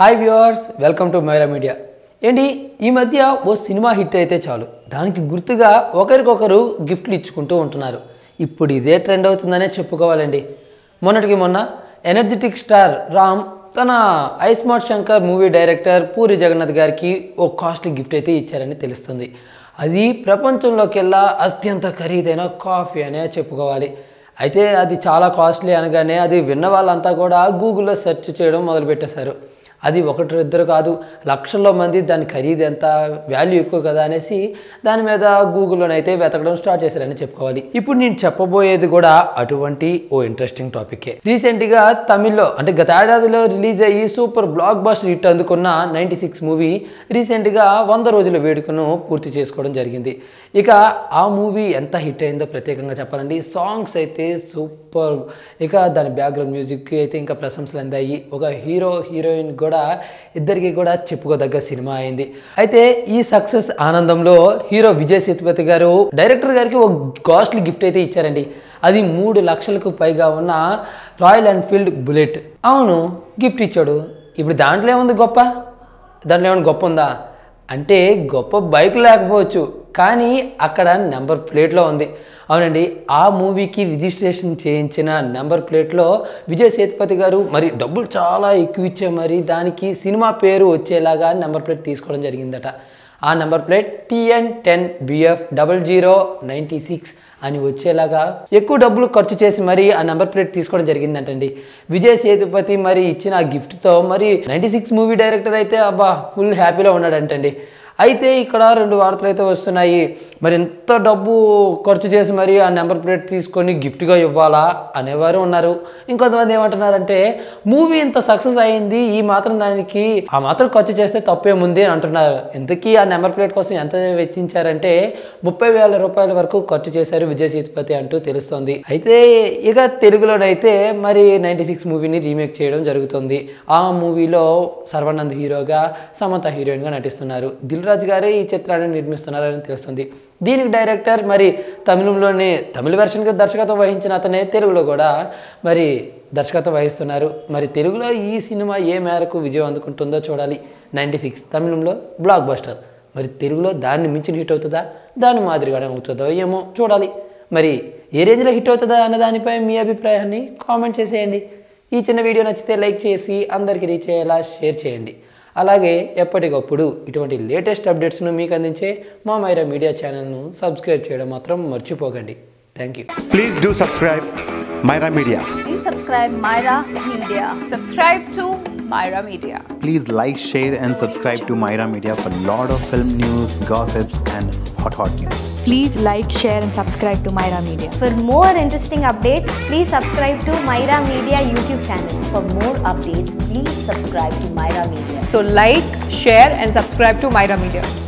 Hi viewers welcome to Myra Media. ఏంటి ఈ మధ్య ఓ సినిమా హిట్ అయితే చాలు దానికి గుర్తుగా ఒకరికొకరు గిఫ్ట్లు ఇచ్చుకుంటూ ఉంటున్నారు. ఇప్పుడు ఇదే ట్రెండ్ అవుతుందనే చెప్పుకోవాలండి. మొన్నటికి మొన్న ఎనర్జెటిక్ స్టార్ రామ్ తన I smart Shankar movie director Puri Jagannath గారికి ఓ కాస్ట్లీ గిఫ్ట్ అయితే ఇచ్చారని తెలుస్తుంది. అది ప్రపంచంలోకెల్లా అత్యంత ఖరీదైన కాఫీ అనే చెప్పుకోవాలి. అయితే అది చాలా కాస్ట్లీ అనగానే అది విన్న వాళ్ళంతా కూడా గూగుల్లో సెర్చ్ చేయడం మొదలుపెట్టేశారు. అది ఒకటి ఇద్దరు కాదు, లక్షల్లో మంది దాని ఖరీదు ఎంత, వాల్యూ ఎక్కువ కదా అనేసి దాని మీద గూగుల్లోనైతే వెతకడం స్టార్ట్ చేశారని చెప్పుకోవాలి. ఇప్పుడు నేను చెప్పబోయేది కూడా అటువంటి ఓ ఇంట్రెస్టింగ్ టాపికే. రీసెంట్గా తమిళ్లో అంటే గత ఏడాదిలో రిలీజ్ అయ్యి సూపర్ బ్లాక్ బస్టర్ హిట్ అందుకున్న 96 మూవీ రీసెంట్గా 100 రోజుల వేడుకను పూర్తి చేసుకోవడం జరిగింది. ఇక ఆ మూవీ ఎంత హిట్ అయిందో ప్రత్యేకంగా చెప్పాలండి. సాంగ్స్ అయితే సూపర్, ఇక దాని బ్యాక్గ్రౌండ్ మ్యూజిక్కి అయితే ఇంకా ప్రశంసలు అందాయి. ఒక హీరో హీరోయిన్ కూడా ఇద్దరికి కూడా చెప్పుకోదగ్గ సినిమా అయింది. అయితే ఈ సక్సెస్ ఆనందంలో హీరో విజయ్ సేతుపతి గారు డైరెక్టర్ గారికి ఒక కాస్ట్లీ గిఫ్ట్ అయితే ఇచ్చారండి. అది 3 లక్షలకు పైగా ఉన్న రాయల్ ఎన్ఫీల్డ్ బుల్లెట్. అవును, గిఫ్ట్ ఇచ్చాడు. ఇప్పుడు దాంట్లో ఏముంది గొప్ప? దాంట్లో ఏమైనా గొప్ప ఉందా అంటే గొప్ప బైక్ లేకపోవచ్చు, కానీ అక్కడ నెంబర్ ప్లేట్లో ఉంది. అవునండి, ఆ మూవీకి రిజిస్ట్రేషన్ చేయించిన నెంబర్ ప్లేట్లో విజయ్ సేతుపతి గారు మరి డబ్బులు చాలా ఎక్కువ ఇచ్చే మరి దానికి సినిమా పేరు వచ్చేలాగా నెంబర్ ప్లేట్ తీసుకోవడం జరిగిందట. ఆ నెంబర్ ప్లేట్ TN10BF0096 అని వచ్చేలాగా ఎక్కువ డబ్బులు ఖర్చు చేసి మరి ఆ నెంబర్ ప్లేట్ తీసుకోవడం జరిగిందంటండి. విజయ్ సేతుపతి మరి ఇచ్చిన ఆ గిఫ్ట్తో మరి 96 మూవీ డైరెక్టర్ అయితే అబ్బా ఫుల్ హ్యాపీలో ఉన్నాడంటండి. అయితే ఇక్కడ 2 వార్తలు అయితే వస్తున్నాయి. మరి ఎంత డబ్బు ఖర్చు చేసి మరి ఆ నెంబర్ ప్లేట్ తీసుకొని గిఫ్ట్గా ఇవ్వాలా అనేవారు ఉన్నారు. ఇంకొంతమంది ఏమంటున్నారంటే మూవీ ఇంత సక్సెస్ అయింది, ఈ మాత్రం దానికి ఆ మాత్రం ఖర్చు చేస్తే తప్పేముంది అని అంటున్నారు. ఇంతకీ ఆ నెంబర్ ప్లేట్ కోసం ఎంత వెచ్చించారంటే 30,000 రూపాయల వరకు ఖర్చు చేశారు విజయ్ సేతుపతి అంటూ తెలుస్తోంది. అయితే ఇక తెలుగులోనైతే మరి 96 మూవీని రీమేక్ చేయడం జరుగుతుంది. ఆ మూవీలో సర్వానంద్ హీరోగా, సమంత హీరోయిన్గా నటిస్తున్నారు. దిల్ రాజు గారే ఈ చిత్రాన్ని నిర్మిస్తున్నారని తెలుస్తుంది. దీనికి డైరెక్టర్ మరి తమిళ వెర్షన్కి దర్శకత్వం వహించిన అతనే తెలుగులో కూడా మరి దర్శకత్వం వహిస్తున్నారు. మరి తెలుగులో ఈ సినిమా ఏ మేరకు విజయం అందుకుంటుందో చూడాలి. 96 తమిళంలో బ్లాక్ బస్టర్, మరి తెలుగులో దాన్ని మించిన హిట్ అవుతుందా, దాని మాదిరిగానే అవుతుందో ఏమో చూడాలి. మరి ఏ రేంజ్లో హిట్ అవుతుందా అన్న దానిపై మీ అభిప్రాయాన్ని కామెంట్ చేసేయండి. ఈ చిన్న వీడియో నచ్చితే లైక్ చేసి అందరికీ రీచ్ అయ్యేలా షేర్ చేయండి. అలాగే ఎప్పటికప్పుడు ఇటువంటి లేటెస్ట్ అప్డేట్స్ను మీకు అందించే మా మైరా మీడియా ఛానల్ను సబ్స్క్రైబ్ చేయడం మాత్రం మర్చిపోకండి. Thank you. Please do subscribe Myra Media. Please subscribe Myra Media. Subscribe to Myra Media. Please like, share and subscribe to Myra Media for lot of film news, gossips and hot news. Please like, share and subscribe to Myra Media. For more interesting updates, please subscribe to Myra Media YouTube channel. For more updates, please subscribe to Myra Media. So like, share and subscribe to Myra Media.